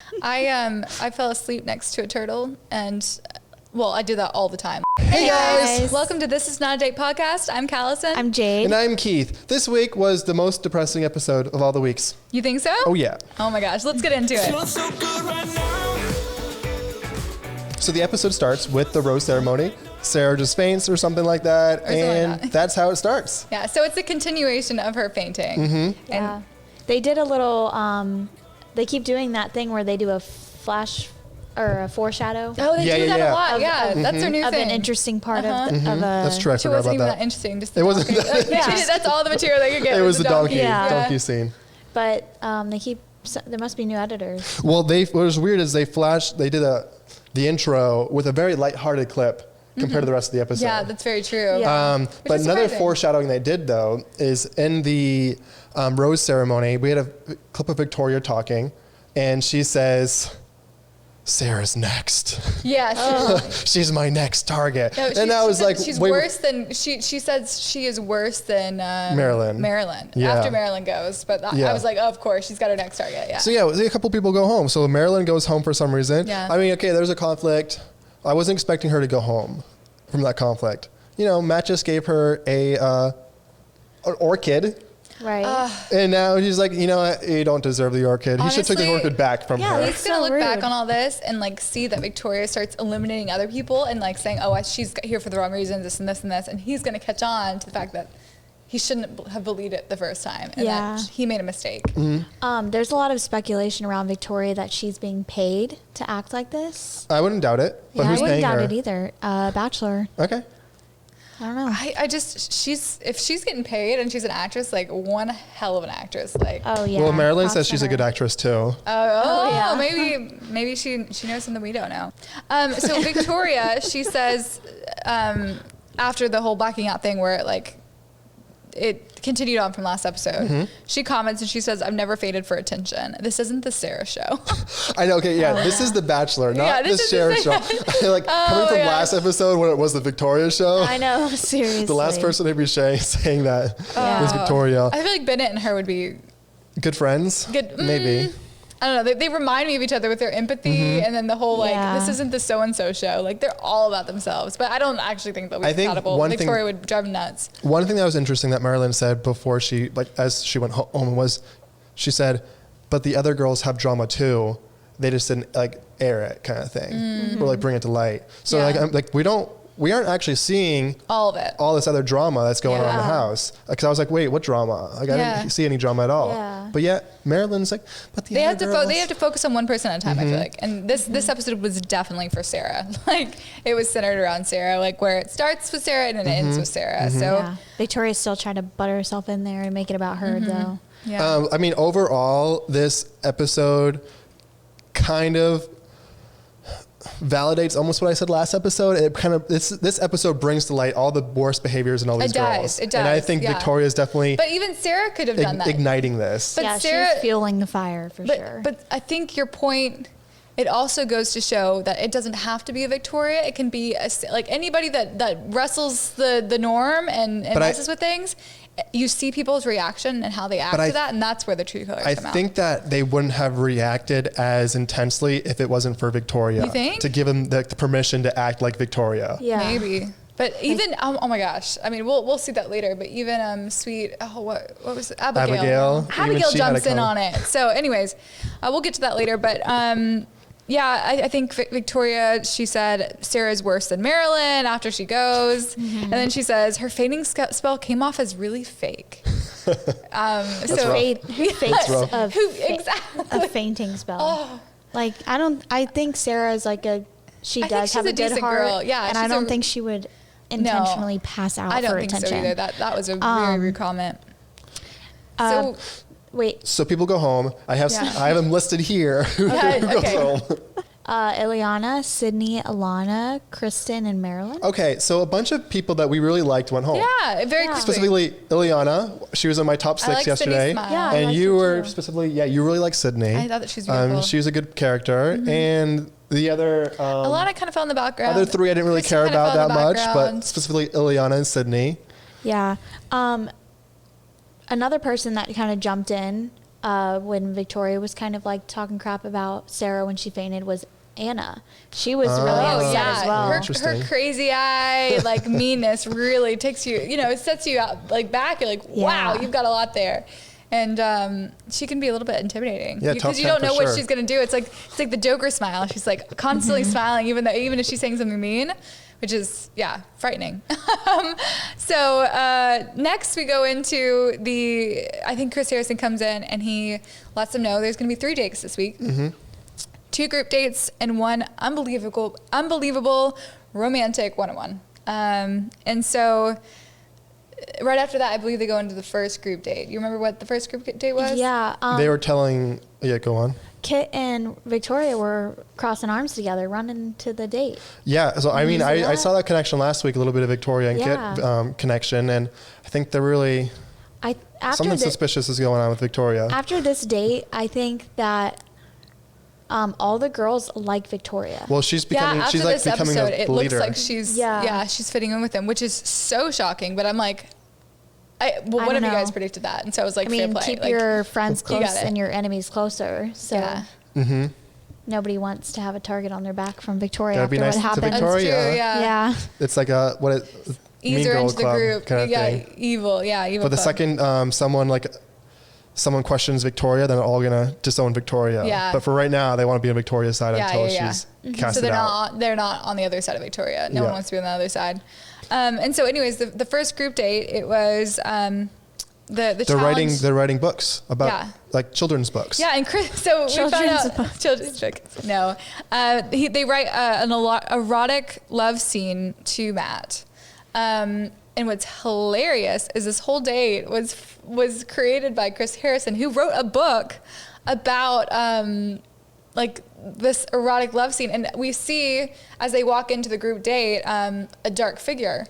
I fell asleep next to a turtle, and well, I do that all the time. Hey guys! Welcome to This Is Not a Date podcast. I'm Callison. I'm Jade. And I'm Keith. This week was the most depressing episode of all the weeks. You think so? Oh yeah. Oh my gosh, let's get into it. So the episode starts with the rose ceremony. Sarah just faints or something like that, and that's how it starts. Yeah, so it's a continuation of her fainting. Mm-hmm. Yeah. They did a little, they keep doing that thing where they do a flash or a foreshadow. Oh, they do that a lot. Yeah, that's their new of thing. An interesting part of a... That's true, I It forgot wasn't about even that. that interesting. Just It wasn't that interesting. That's all the material they could get. It was the donkey scene. But they keep... There must be new editors. Well, what was weird is they did the intro with a very lighthearted clip compared to the rest of the episode. Yeah, that's very true. Yeah. But another foreshadowing they did, though, is in the rose ceremony, we had a clip of Victoria talking, and she says, Sarah's next. Yeah. She's my next target. No, and I was like, she's worse than, she says she is worse than Marilyn. Yeah. After Marilyn goes. But I was like, oh, of course, she's got her next target. Yeah. So yeah, a couple people go home. So Marilyn goes home for some reason. Yeah. I mean, okay, there's a conflict. I wasn't expecting her to go home from that conflict. You know, Matt just gave her an orchid. Right. And now he's like, you know what? You don't deserve the orchid. He should take the Honestly, orchid back from her. He's going to look back on all this and like see that Victoria starts eliminating other people and like saying, oh, she's here for the wrong reasons, this and this and this. And he's going to catch on to the fact that he shouldn't have believed it the first time and that he made a mistake. Mm-hmm. There's a lot of speculation around Victoria that she's being paid to act like this. I wouldn't doubt it. But who's I wouldn't paying doubt her? it either. Bachelor. Okay. I don't know. If she's getting paid and she's an actress, like one hell of an actress. Like, Oh yeah. Well, Marilyn Props says to she's a her. good actress too. yeah. Maybe she knows something we don't know. So Victoria, she says after the whole blacking out thing where it continued on from last episode. She comments and she says, I've never faded for attention. This isn't the Sarah show. I know, okay, yeah, this is The Bachelor, not the Sarah show. Coming from last episode when it was the Victoria show. I know, seriously. The last person to be saying that was Victoria. I feel like Bennett and her would be Good friends? Maybe. I don't know. They remind me of each other with their empathy and then the whole this isn't the so-and-so show. Like they're all about themselves. But I don't actually think they'll be compatible. Victoria would drive me nuts. One thing that was interesting that Marilyn said before as she went home was, she said, but the other girls have drama too. They just didn't air it kind of thing. Or bring it to light. So we aren't actually seeing all of it. All this other drama that's going on in the house. Because I was like, wait, what drama? I didn't see any drama at all. Yeah. But yet Marilyn's like, but they have to focus on one person at a time. I feel like, and this episode was definitely for Sarah. It was centered around Sarah. Where it starts with Sarah and it ends with Sarah. So Victoria's still trying to butter herself in there and make it about her though. Yeah. I mean, overall, this episode kind of validates almost what I said last episode. It kind of this episode brings to light all the worst behaviors in all these girls. It does. And I think Victoria's definitely. But even Sarah could have done that. Igniting this. But Sarah, she's fueling the fire for sure. But I think your point. It also goes to show that it doesn't have to be a Victoria. It can be anybody that wrestles the norm and messes with things. You see people's reaction and how they act to that, and that's where the true colors come out. I think that they wouldn't have reacted as intensely if it wasn't for Victoria. You think? To give them the permission to act like Victoria. Yeah. Maybe. But even oh my gosh, I mean we'll see that later. But even sweet what was it? Abigail jumps in on it. So anyways, we'll get to that later. But I think Victoria, she said Sarah's worse than Marilyn after she goes. And then she says her fainting spell came off as really fake. Who fakes a fainting spell? Oh. I think Sarah's she does have a good heart. Girl. Yeah, and I don't think she would intentionally pass out for attention. I don't think so either. That was a very rude comment. Wait. So people go home. I have them listed here. Who goes home? Ileana, Sydney, Alana, Kristen, and Marilyn. Okay, so a bunch of people that we really liked went home. Yeah, very quickly. Specifically, Ileana. She was in my top 6 yesterday. Yeah, and you were specifically, you really like Sydney. I thought that she's beautiful. She was a good character. And the other... Alana kind of fell in the background. Other 3 I didn't really care about that much, but specifically Ileana and Sydney. Yeah. Another person that kind of jumped in when Victoria was kind of like talking crap about Sarah when she fainted was Anna. She was really upset as well. Her crazy eye, like meanness really takes you, it sets you out like back. You're like, wow, you've got a lot there. And she can be a little bit intimidating because you don't know what she's going to do. It's like the Joker smile. She's like constantly smiling, even if she's saying something mean, which is, frightening. So next we go into I think Chris Harrison comes in and he lets them know there's going to be 3 dates this week. 2 group dates and 1 unbelievable romantic one-on-one. And so right after that, I believe they go into the first group date. You remember what the first group date was? Yeah. They were telling, go on. Kit and Victoria were crossing arms together, running to the date. Yeah. So, I mean, I saw that connection last week, a little bit of Victoria and Kit connection. And I think they're really, something suspicious is going on with Victoria. After this date, I think that all the girls like Victoria. Well, she's becoming, after she's like this becoming episode, a it leader. looks like she's fitting in with him, which is so shocking. But I'm like, one of you guys predicted that, and so I was like, fair play. Keep your friends close and your enemies closer. So nobody wants to have a target on their back from Victoria after what happened. To Victoria. That's true, yeah. It's like ease her into the group kind of thing. Evil. But the second someone questions Victoria, then they're all gonna disown Victoria. Yeah. But for right now, they want to be on Victoria's side until she's casted out. So they're not on the other side of Victoria. No one wants to be on the other side. And so, anyways, the first group date, it was the challenge. They're writing books about like children's books. Yeah, and Chris. So we found out children's books. No, they write an erotic love scene to Matt. And what's hilarious is this whole date was created by Chris Harrison, who wrote a book about like this erotic love scene. And we see as they walk into the group date, a dark figure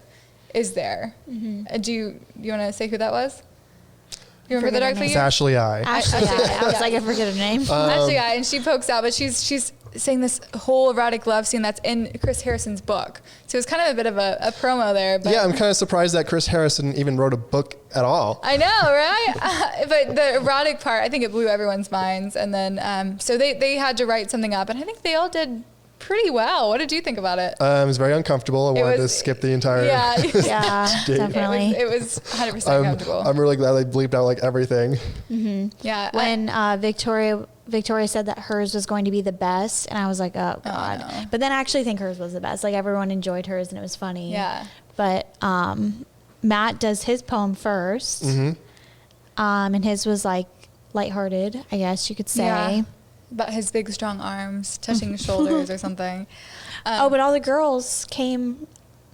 is there. Do you want to say who that was? You remember the dark figure? It's Ashley I. Ashley I. I was like, I forget her name. Ashley I, and she pokes out, but she's saying this whole erotic love scene that's in Chris Harrison's book. So it's kind of a bit of a promo there. But I'm kind of surprised that Chris Harrison even wrote a book at all. I know, right? But the erotic part, I think it blew everyone's minds. And then, so they had to write something up, and I think they all did pretty well. What did you think about it? It was very uncomfortable. I wanted to skip the entire date. Definitely. It was 100% comfortable. I'm really glad they bleeped out like everything. Yeah. When Victoria said that hers was going to be the best, and I was like, oh God. No. But then I actually think hers was the best. Like everyone enjoyed hers and it was funny. Yeah. But Matt does his poem first. And his was like lighthearted, I guess you could say. Yeah. About his big strong arms touching his shoulders or something. But all the girls came.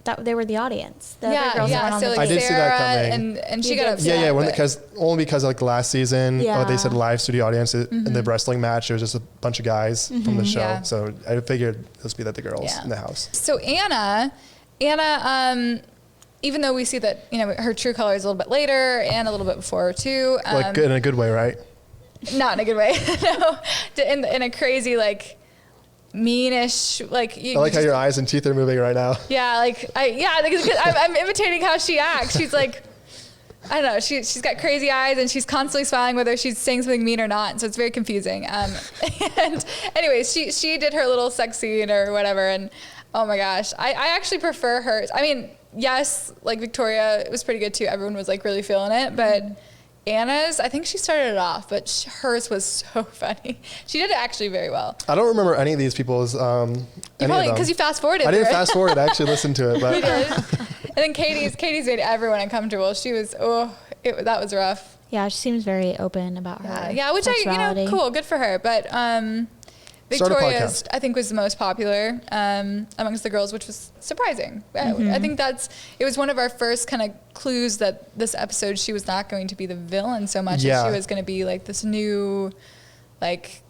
That they were the audience. The other girls weren't on the I did see that coming. And she got upset. Only because like last season, they said live studio audience in the wrestling match. It was just a bunch of guys from the show. Yeah. So I figured this would be the girls in the house. So Anna, even though we see that her true color is a little bit later and a little bit before too. Like in a good way, right? Not in a good way. No, in a crazy like meanish like. I like how your eyes and teeth are moving right now. Yeah, I'm imitating how she acts. She's like, I don't know. She's got crazy eyes and she's constantly smiling whether she's saying something mean or not. So it's very confusing. And anyways, she did her little sex scene or whatever. And oh my gosh, I actually prefer hers. I mean, yes, like Victoria was pretty good too. Everyone was like really feeling it, but. Anna's, I think she started it off, but hers was so funny. She did it actually very well. I don't remember any of these people's. Probably because you fast forwarded. I didn't fast forward. I actually listened to it, but. You did. And then Katie's made everyone uncomfortable. She was that was rough. Yeah, she seems very open about her. Yeah, which sexuality. cool, good for her. But Victoria's, I think, was the most popular amongst the girls, which was surprising. I think it was one of our first kind of clues that this episode she was not going to be the villain so much as she was going to be like this new, like,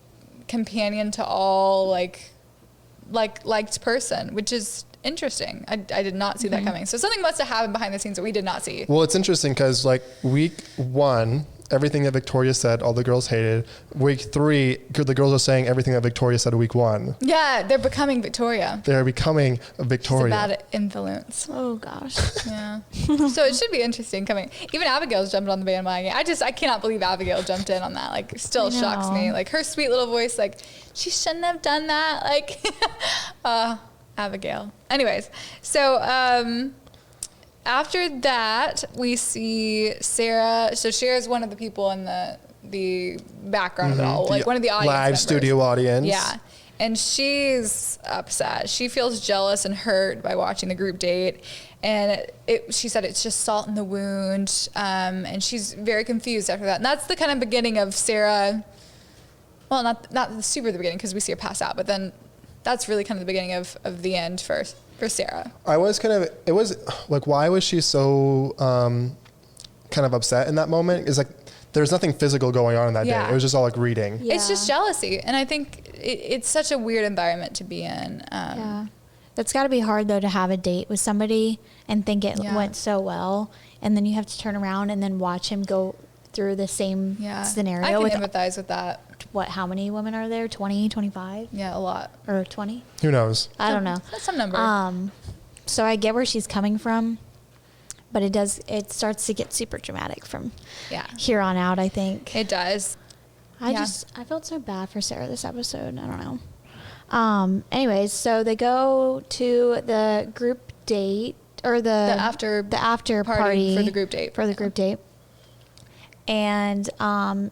companion to all, liked person, which is interesting. I did not see that coming. So something must have happened behind the scenes that we did not see. Well, it's interesting because like week 1, everything that Victoria said, all the girls hated. Week 3, the girls are saying everything that Victoria said week 1. Yeah, they're becoming Victoria. They're becoming Victoria. She's a bad influence. Oh gosh. Yeah. So it should be interesting coming. Even Abigail's jumped on the bandwagon. I cannot believe Abigail jumped in on that. Like, still shocks me. Like, her sweet little voice, like, she shouldn't have done that. Like, Abigail. Anyways, so after that, we see Sarah. So Sarah's one of the people in the background of it all, like one of the audience live members. Studio audience. Yeah. And she's upset. She feels jealous and hurt by watching the group date. And she said it's just salt in the wound. And she's very confused after that. And that's the kind of beginning of Sarah. Well, not super the beginning, because we see her pass out. But then that's really kind of the beginning of the end for Sarah. It was like, why was she so kind of upset in that moment? Is like, there's nothing physical going on in that day. It was just all like reading. Yeah. It's just jealousy. And I think it's such a weird environment to be in. Yeah. That's got to be hard, though, to have a date with somebody and think it went so well. And then you have to turn around and then watch him go through the same scenario. I can empathize with that. How many women are there? 20, 25? Yeah, a lot. Or 20? Who knows? I don't know. That's some number. So I get where she's coming from, but it starts to get super dramatic from here on out, I think. It does. I felt so bad for Sarah this episode. I don't know. Anyways, so they go to the group date, or the after party for the group date. And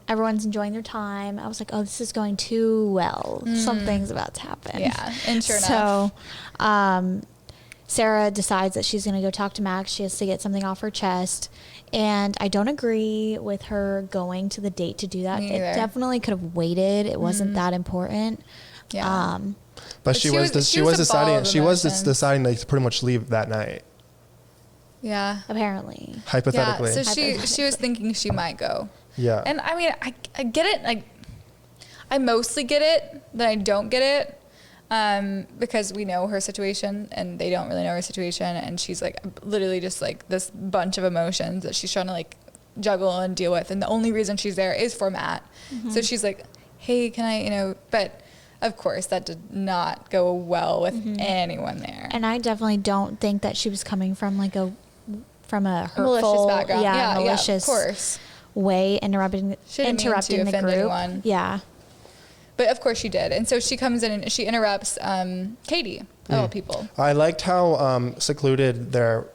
everyone's enjoying their time. I was like, oh, this is going too well. Something's about to happen. Yeah, and sure enough. So Sarah decides that she's going to go talk to Max. She has to get something off her chest. And I don't agree with her going to the date to do that. Me either. It definitely could have waited. It wasn't that important. Yeah. But she was deciding to pretty much leave that night. Yeah. Apparently. Hypothetically. Yeah, so she was thinking she might go. Yeah. And I mean, I get it. Like, I mostly get it, then I don't get it. Because we know her situation and they don't really know her situation. And she's like literally just like this bunch of emotions that she's trying to like juggle and deal with. And the only reason she's there is for Matt. Mm-hmm. So she's like, hey, can I, but of course that did not go well with anyone there. And I definitely don't think that she was coming from like a hurtful, malicious background. Malicious of course. way, interrupting the group. Anyone. Yeah. But of course she did. And so she comes in and she interrupts Katie, of all people. I liked how secluded the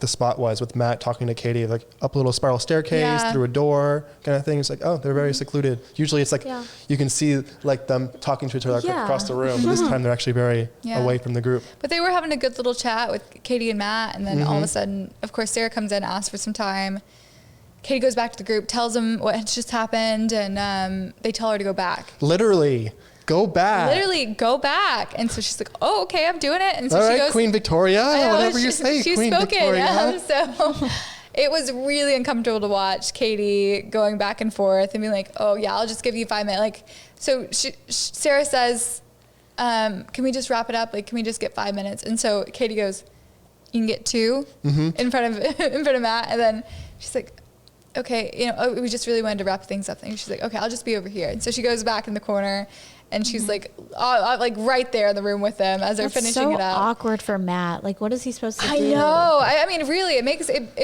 spot was, with Matt talking to Katie, like up a little spiral staircase, through a door kind of thing. It's like, oh, they're very secluded. Usually it's like you can see like them talking to each other across the room. But this time they're actually very away from the group. But they were having a good little chat with Katie and Matt. And then all of a sudden, of course, Sarah comes in, asks for some time. Katie goes back to the group, tells them what had just happened, and they tell her to go back. Literally, go back. And so she's like, oh, okay, I'm doing it. And so all she right, goes, Queen Victoria, whatever you say, she's Queen spoken. Victoria. So it was really uncomfortable to watch Katie going back and forth and being like, oh, yeah, I'll just give you 5 minutes. Like, so Sarah says, can we just wrap it up? Like, can we just get 5 minutes? And so Katie goes, you can get 2 in front of Matt. And then she's like, okay, we just really wanted to wrap things up. And she's like, okay, I'll just be over here. And so she goes back in the corner, and she's like right there in the room with them as they're finishing it up. So awkward for Matt. Like, what is he supposed to do? I know. I mean, really, it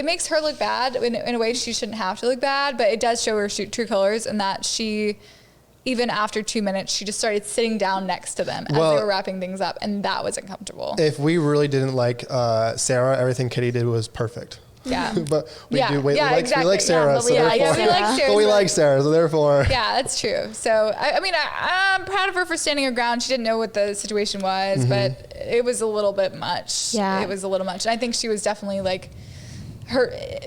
makes her look bad in a way she shouldn't have to look bad, but it does show her true colors, and that she, even after 2 minutes, she just started sitting down next to them as they were wrapping things up, and that was uncomfortable. If we really didn't like Sarah, everything Katie did was perfect. Yeah. But we like Sarah. We like Sarah, so therefore. Yeah, that's true. So, I'm proud of her for standing her ground. She didn't know what the situation was, but it was a little bit much. Yeah. It was a little much. And I think she was definitely like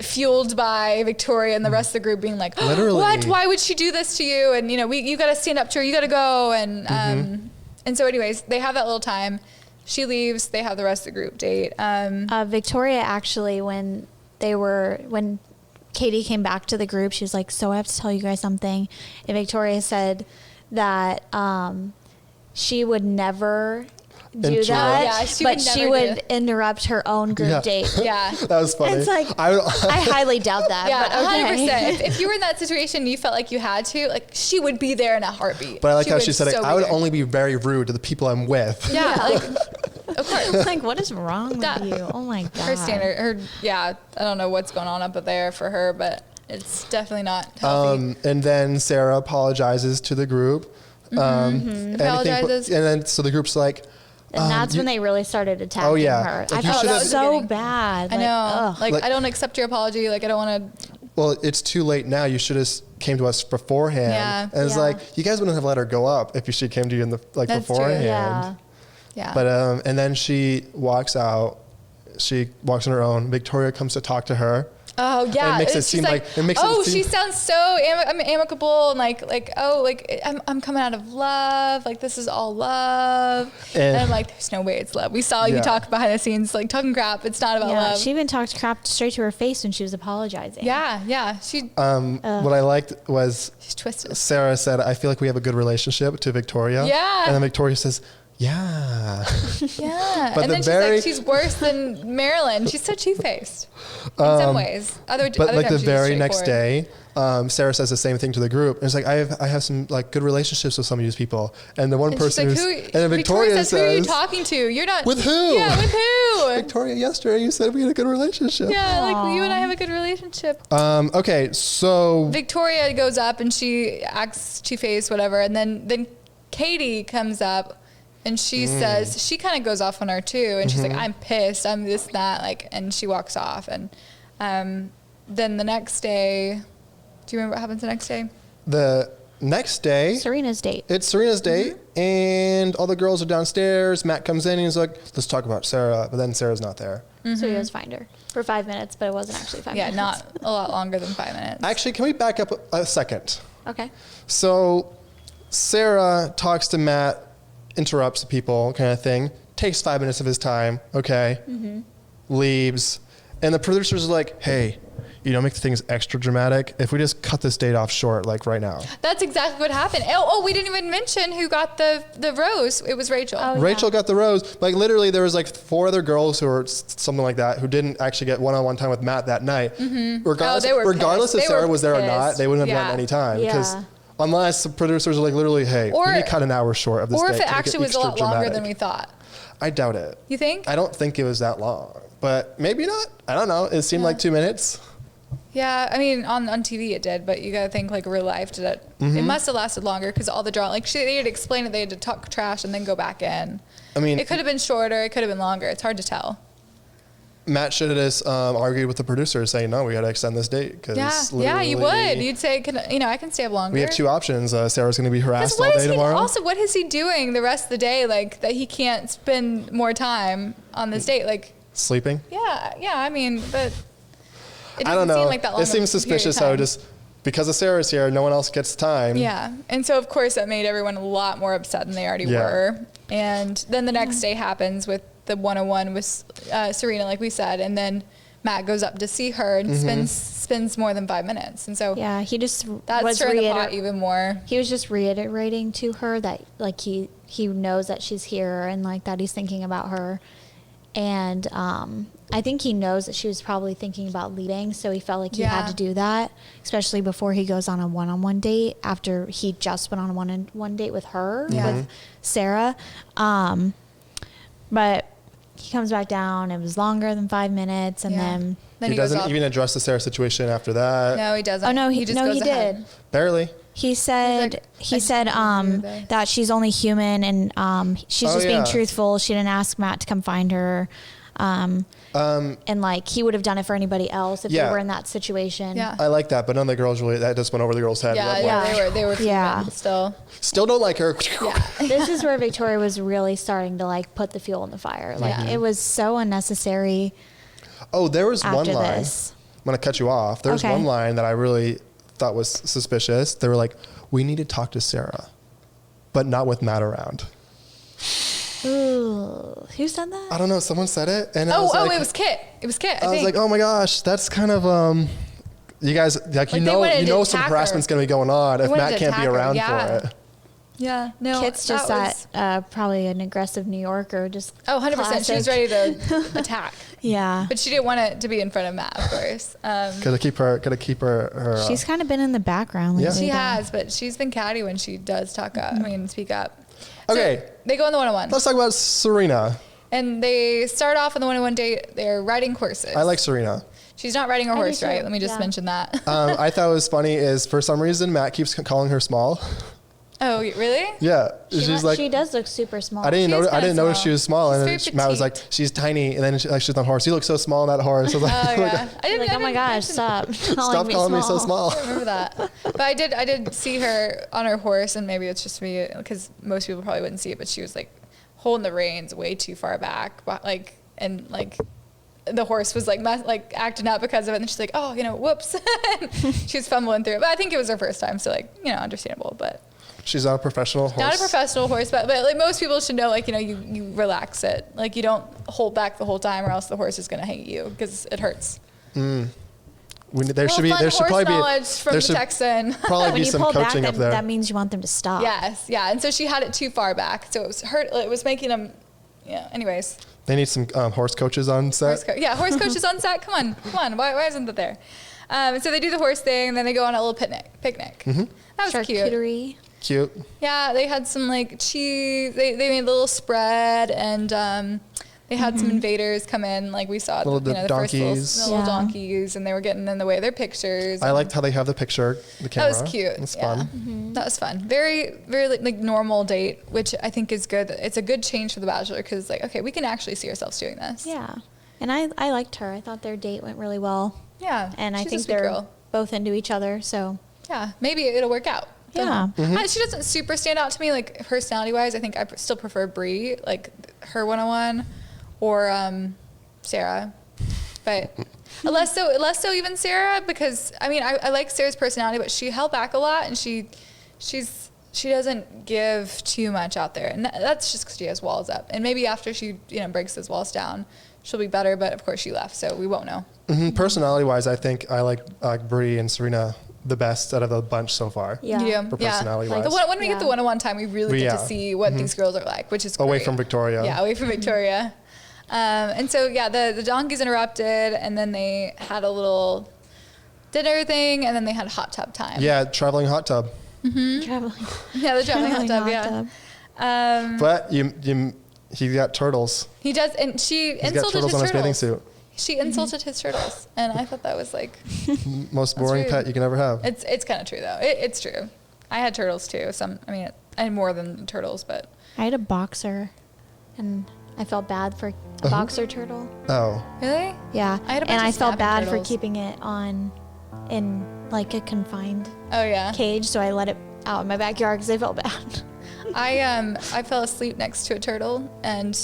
fueled by Victoria and the rest of the group being like, literally, what? Why would she do this to you? And, you got to stand up to her. You got to go. And so anyways, they have that little time. She leaves. They have the rest of the group date. Victoria actually, when Katie came back to the group, she was like, so I have to tell you guys something. And Victoria said that she would never do that. Yeah, she would interrupt her own group date. Yeah. That was funny. It's like, I highly doubt that. Yeah, but okay. 100%. If you were in that situation and you felt like you had to, like, she would be there in a heartbeat. But I like how she said it. I would only be very rude to the people I'm with. Yeah, like, of course. Like, what is wrong with you? Oh my God. Her standard, I don't know what's going on up there for her, but it's definitely not healthy. And then Sarah apologizes to the group. Apologizes. And then so the group's like, and that's when they really started attacking her. Like, I felt that was so bad. I know. Like, I don't accept your apology. Like, I don't want to. Well, it's too late now. You should have came to us beforehand. Yeah. And it's like, you guys wouldn't have let her go up if she came to you in the That's beforehand. True. Yeah. But and then she walks out. She walks on her own. Victoria comes to talk to her. Oh yeah, and it makes it seem like she sounds so amicable and like I'm coming out of love, like this is all love, and I'm like, there's no way it's love. We saw you talk behind the scenes, like talking crap. It's not about love. She even talked crap straight to her face when she was apologizing. Yeah. She. What I liked was she's twisted. Sarah said, "I feel like we have a good relationship," to Victoria. Yeah. And then Victoria says, yeah. Yeah. But and then she's like, she's worse than Marilyn. She's so two-faced in some ways. But like the very next day, Sarah says the same thing to the group. And it's like, I have some like good relationships with some of these people. And the one person like, and then Victoria says, who are you talking to? You're not. With who? Yeah, with who? Victoria, yesterday you said we had a good relationship. Yeah, like you and I have a good relationship. Okay, so. Victoria goes up and she acts two-faced, whatever. And then Katie comes up. And she says, she kind of goes off on her too. And she's like, I'm pissed. I'm this, that, like, and she walks off. And then the next day, do you remember what happens the next day? The next day. Serena's date. It's Serena's date. And all the girls are downstairs. Matt comes in and he's like, let's talk about Sarah. But then Sarah's not there. So he goes find her for 5 minutes, but it wasn't actually 5 minutes. Yeah, not a lot longer than 5 minutes. Actually, can we back up a second? Okay. So Sarah talks to Matt, interrupts the people kind of thing, takes 5 minutes of his time, leaves. And the producers are like, hey, make things extra dramatic. If we just cut this date off short, like right now. That's exactly what happened. Oh, we didn't even mention who got the rose. It was Rachel. Oh, Rachel got the rose. Like literally there was like 4 other girls who were something like that who didn't actually get one-on-one time with Matt that night. Regardless if Sarah was there or not, they wouldn't have gotten any time. Because unless the producers are like literally, hey, we need to cut an hour short of this Or date if it actually was a lot longer than we thought. I doubt it. You think? I don't think it was that long. But maybe not. I don't know. It seemed like 2 minutes. Yeah, I mean, on TV it did, but you gotta think like real life did it. It must have lasted longer because all the drama, like they had to explain it, they had to talk trash and then go back in. I mean, it could have been shorter, it could have been longer. It's hard to tell. Matt should have just argued with the producers saying, no, we got to extend this date. Yeah, you would. You'd say, I can stay up longer. We have 2 options. Sarah's going to be harassed all day tomorrow. Also, what is he doing the rest of the day, like, that he can't spend more time on this date? Like sleeping? Yeah, I mean, but it doesn't I don't know. seem like that long. It seems suspicious how just because of Sarah's here, no one else gets time. Yeah, and so, of course, that made everyone a lot more upset than they already were. And then the next day happens with the 101 with Serena, like we said, and then Matt goes up to see her and spends more than 5 minutes, and so he just that's stirring the pot even more. He was just reiterating to her that like he knows that she's here and like that he's thinking about her, and I think he knows that she was probably thinking about leaving, so he felt like he had to do that, especially before he goes on a one-on-one date after he just went on a one-on-one date with her with Sarah, but. He comes back down. It was longer than 5 minutes, and then he doesn't even address the Sarah situation after that. No, he doesn't. Oh no, he did. Barely. He said that she's only human, and she's just being truthful. She didn't ask Matt to come find her. And like he would have done it for anybody else if they were in that situation. Yeah. I like that, but none of the girls that just went over the girl's head. They were still don't like her. Yeah. This is where Victoria was really starting to like put the fuel in the fire. Like it was so unnecessary. Oh, there was one line. This. I'm gonna cut you off. There was one line that I really thought was suspicious. They were like, "We need to talk to Sarah, but not with Matt around." Ooh, who said that? I don't know. Someone said it, and it was Kit. It was Kit. I was like, oh my gosh, that's kind of you guys like you know some harassment's gonna be going on if Matt can't be around for it. Yeah, no. Kit's just probably an aggressive New Yorker, just 100%. She was ready to attack. Yeah. But she didn't want it to be in front of Matt, of course. Gotta keep her. She's kind of been in the background lately. She has, but she's been catty when she does speak up. Okay. So they go on the one-on-one. Let's talk about Serena. And they start off on the one-on-one date. They're riding horses. I like Serena. She's not riding a horse, right? Let me just mention that. I thought it was funny is for some reason Matt keeps calling her small. Oh, really? Yeah, she does look super small. I didn't notice she was small, She's and then Matt was like, "She's tiny," and then she's on a horse. You look so small on that horse. I was like, yeah. I didn't. Oh my gosh! Stop calling me so small. I remember that. But I did see her on her horse, and maybe it's just me because most people probably wouldn't see it. But she was like holding the reins way too far back, and the horse was like acting up because of it. And she's like, "Oh, whoops!" She was fumbling through it. But I think it was her first time, so understandable. But she's not a professional horse. Not a professional horse, but like most people should know, you relax it. Like you don't hold back the whole time, or else the horse is going to hate you because it hurts. There should probably be from the Texan. Probably be some coaching up there. That means you want them to stop. Yes, yeah, and so she had it too far back, so it was making them. Yeah. Anyways. They need some horse coaches on set. Horse coaches on set. Come on. Why isn't that there? So they do the horse thing, and then they go on a little picnic. Mm-hmm. That was charcuterie. Cute. Yeah, they had some cheese. They made a little spread, and they had some invaders come in, like we saw. The donkeys. Little donkeys, and they were getting in the way of their pictures. I liked how they have the camera. That was cute. It was fun. Mm-hmm. That was fun. Very, very normal date, which I think is good. It's a good change for The Bachelor because okay, we can actually see ourselves doing this. Yeah, and I liked her. I thought their date went really well. Yeah, and I think they're both into each other. So yeah, maybe it'll work out. Yeah. She doesn't super stand out to me, personality wise. I think I still prefer Brie, her 101, or Sarah, but less so even Sarah, because I like Sarah's personality, but she held back a lot, and she doesn't give too much out there, and that's just because she has walls up. And maybe after she breaks those walls down, she'll be better. But of course she left, so we won't know. Mm-hmm. Personality wise, I think I like Brie and Serena the best out of the bunch so far. Yeah. For personality wise. When we get the 101 time, we really get to see what these girls are like, which is great. Away from Victoria. Yeah, away from Victoria. And so, the donkeys interrupted, and then they had a little dinner thing, and then they had hot tub time. Yeah, traveling hot tub. Mm-hmm. The traveling hot tub, but he got turtles. He does, and she insulted his turtles. He's got turtles on his bathing suit. She insulted his turtles, and I thought that was most boring pet you can ever have. It's kind of true though. It's true. I had turtles too. I had more than turtles, but I had a boxer, and I felt bad for a boxer turtle. Oh, really? Yeah. I had a bunch and of I felt bad turtles. for keeping it in a confined cage, so I let it out in my backyard because I felt bad. I fell asleep next to a turtle, and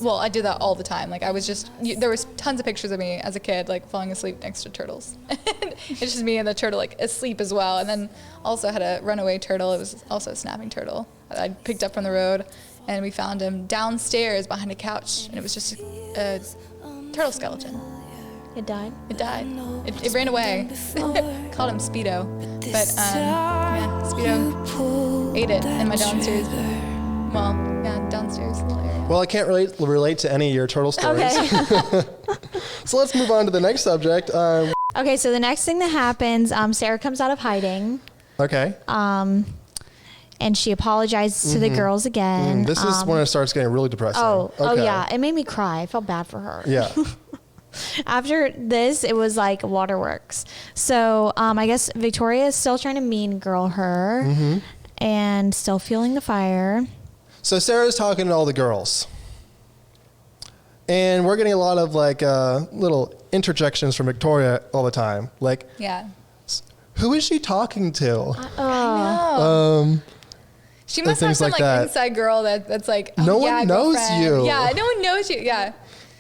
I did that all the time. There was tons of pictures of me as a kid, falling asleep next to turtles. It's just me and the turtle, asleep as well. And then also had a runaway turtle. It was also a snapping turtle that I picked up from the road, and we found him downstairs behind a couch, and it was just a turtle skeleton. It died? It died. It ran away. Called him Speedo. But, Speedo ate it in my downstairs. Downstairs. Well, I can't relate to any of your turtle stories. Okay. So let's move on to the next subject. Okay, so the next thing that happens, Sarah comes out of hiding. Okay. And she apologizes to the girls again. This is when it starts getting really depressing. Oh yeah, it made me cry. I felt bad for her. Yeah. After this, it was like waterworks. So I guess Victoria is still trying to mean girl her and still feeling the fire. So Sarah's talking to all the girls. And we're getting a lot of little interjections from Victoria all the time. Who is she talking to? I know. She must have some inside girl that's no one knows you. Yeah, no one knows you. Yeah.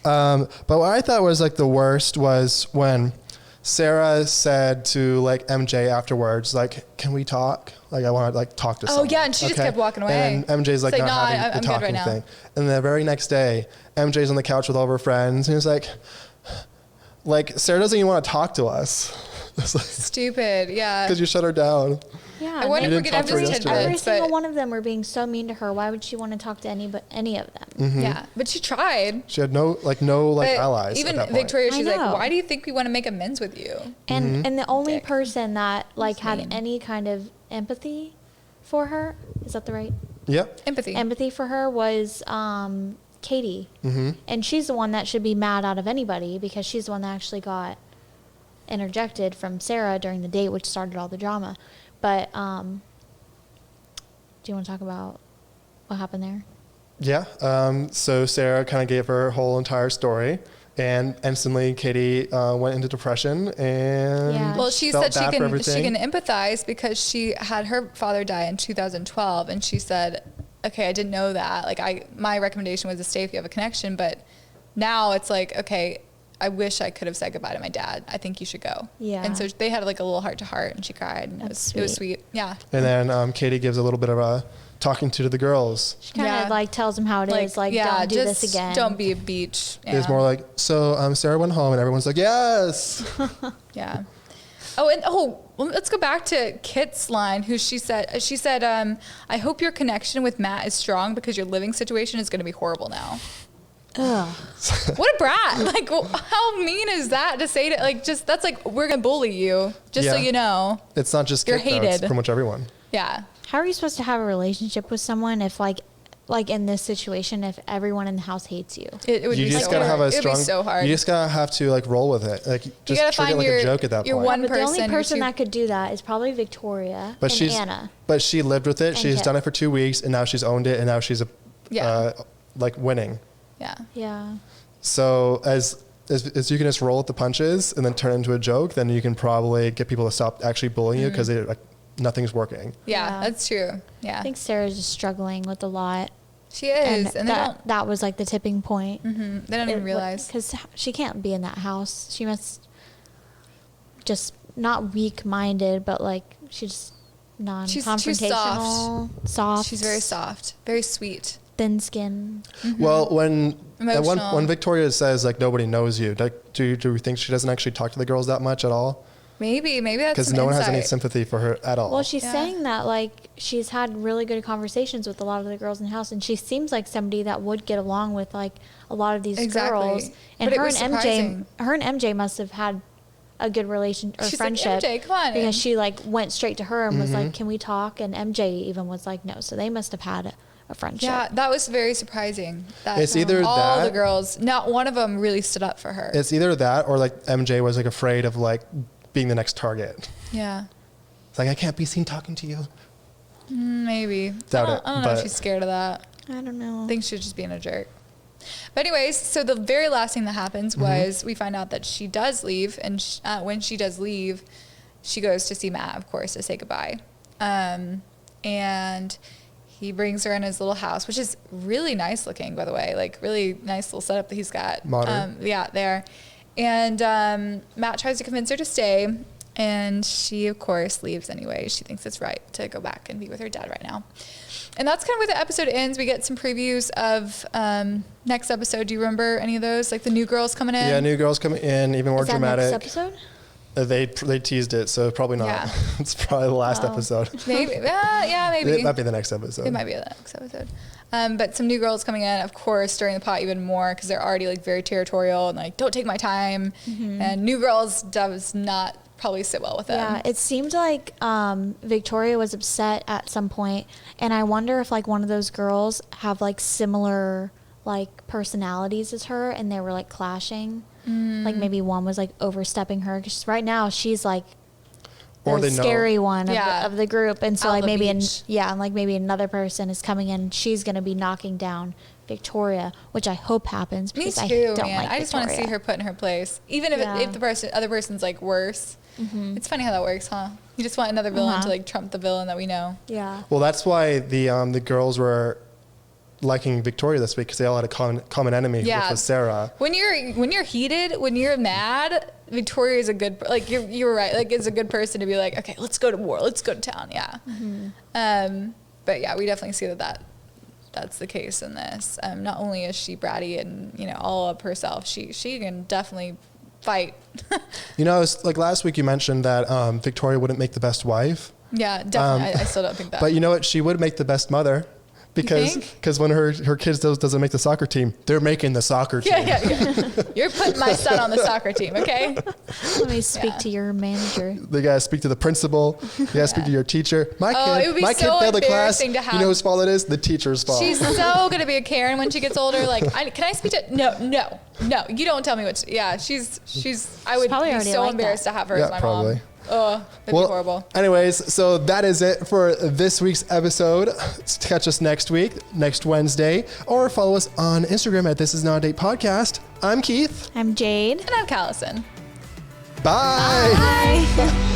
But what I thought was the worst was when Sarah said to MJ afterwards, can we talk? I want to talk to someone. Oh yeah, and she just kept walking away. And then MJ's not having the talking thing. And the very next day, MJ's on the couch with all of her friends, and he's like, Sarah doesn't even want to talk to us. Stupid. Yeah. Because you shut her down. Yeah. I wonder if we're going to have this yesterday. Every tidbits, single but one of them were being so mean to her. Why would she want to talk to any of them? yeah, but she tried. She had no But allies. even at that point. Victoria, she's I like, know. why do you think we want to make amends with you? And the only Dick. person that like He's had mean. any kind of empathy for her, is that the right? Yep. Empathy. Empathy for her was Katie. And she's the one that should be mad out of anybody because she's the one that actually got interjected from Sarah during the date, which started all the drama. But do you want to talk about what happened there? Yeah. So Sarah kind of gave her whole entire story, and instantly Katie went into depression and Yeah. Well, she felt said bad for she can everything. empathize because she had her father die in 2012, and she said, "Okay, I didn't know that. Like, my recommendation was to stay if you have a connection, but now it's like, okay, I wish I could have said goodbye to my dad. I think you should go." Yeah. And so they had like a little heart to heart, and she cried, and That's it was sweet. sweet. Yeah. And then Katie gives a little bit of a talking to the girls. She kind of Yeah. like tells him how it is. Like, don't do this just again. Don't be a beach. It was more like, so Sarah went home, and everyone's like, yes. Yeah. Well, let's go back to Kit's line, who she said, I hope your connection with Matt is strong because your living situation is going to be horrible now. Ugh. What a brat. Like, how mean is that to say to, like, just, that's like, we're going to bully you, just so Yeah. you know. It's not just You're Kit, though, it's hated. pretty much everyone. Yeah. How are you supposed to have a relationship with someone if like in this situation, if everyone in the house hates you? It would You be just so gotta hard. have a It would strong. be so hard. You just gotta have to like roll with it. Like You just gotta treat it find like your- a joke at that your point. one But the only person, person your two- that could do that is probably Victoria But and she's Anna. but she lived with it. And She's Kit. done it for 2 weeks, and now she's owned it, and now she's Yeah. like winning. Yeah. Yeah. So as you can just roll with the punches and then turn it into a joke, then you can probably get people to stop actually bullying you because like nothing's working. Yeah, Yeah. that's true. Yeah. I think Sarah's just struggling with a lot. She is. And they that was like the tipping point. they don't even realize. Because she can't be in that house. She must just not weak-minded, but like she's non-confrontational, soft. She's very soft, very sweet. thin-skinned. Well, when Emotional. when Victoria says like nobody knows you, like, do you think she doesn't actually talk to the girls that much at all? Maybe that's Because some no one has any insight. sympathy for her at all. Well, she's Yeah. saying that like she's had really good conversations with a lot of the girls in the house, and she seems like somebody that would get along with like a lot of these Exactly. girls. And But it her was and surprising. MJ must have had a good relation or She's like, friendship. MJ, come on in. because she like went straight to her and was Mm-hmm. like, "Can we talk?" And MJ even was like, "No." So they must have had a friendship. Yeah, that was very surprising. That It's either all that- the girls, not one of them really stood up for her. It's either that or like MJ was like afraid of like being the next target. Yeah, It's like I can't be seen talking to you. maybe. Doubt I it, don't know if but- she's scared of that. I don't know. I think she's just being a jerk. But anyways, so the very last thing that happens was we find out that she does leave, and when she does leave, she goes to see Matt, of course, to say goodbye. And he brings her in his little house, which is really nice looking, by the way, like really nice little setup that he's got. Modern. Yeah, there. And Matt tries to convince her to stay, and she, of course, leaves anyway. She thinks it's right to go back and be with her dad right now. And that's kind of where the episode ends. We get some previews of next episode. Do you remember any of those? Like the new girls coming in? Yeah, new girls coming in, even more Is that dramatic. next episode? They teased it, so probably not. Yeah. It's probably the last episode. Maybe. Yeah, maybe. It might be the next episode. It might be the next episode. But some new girls coming in, of course, stirring the pot even more because they're already like very territorial and like, don't take my time. And new girls does not probably sit well with them. Yeah, it seemed like Victoria was upset at some point, and I wonder if like one of those girls have like similar like personalities as her, and they were like clashing. Like maybe one was like overstepping her, because right now she's like Or the they know. scary one of, Yeah. of the group, and so Out like the maybe beach. and like maybe another person is coming in, she's gonna be knocking down Victoria, which I hope happens Me because too, I don't man. like I just want to see Victoria. her put in her place, even if, Yeah. if the other person's like worse. It's funny how that works, huh? You just want another villain to like trump the villain that we know. Yeah. Well, that's why the girls were liking Victoria this week, because they all had a common enemy, Yeah. which was Sarah. When you're heated, when you're mad, Victoria is a good, like you were right, like is a good person to be like, okay, let's go to war, let's go to town, yeah. But yeah, we definitely see that's the case in this. Not only is she bratty and all up herself, she can definitely fight. You know, it's like last week you mentioned that Victoria wouldn't make the best wife. Yeah, definitely. I still don't think that. But you know what? She would make the best mother. Because when her kids doesn't make the soccer team, they're making the soccer team. Yeah. You're putting my son on the soccer team, okay? Let me speak to your manager. They gotta speak to the principal. You gotta speak to your teacher. My it would be kid failed the class. embarrassing to have. You know whose fault it is? The teacher's fault. She's so gonna be a Karen when she gets older. Like, can I speak to? No. You don't tell me what. I would be so embarrassed to have her as my mom. Oh, that'd be horrible. Anyways, so that is it for this week's episode. Catch us next week, next Wednesday, or follow us on Instagram at This Is Not a Date Podcast. I'm Keith. I'm Jade. And I'm Callison. Bye. Bye.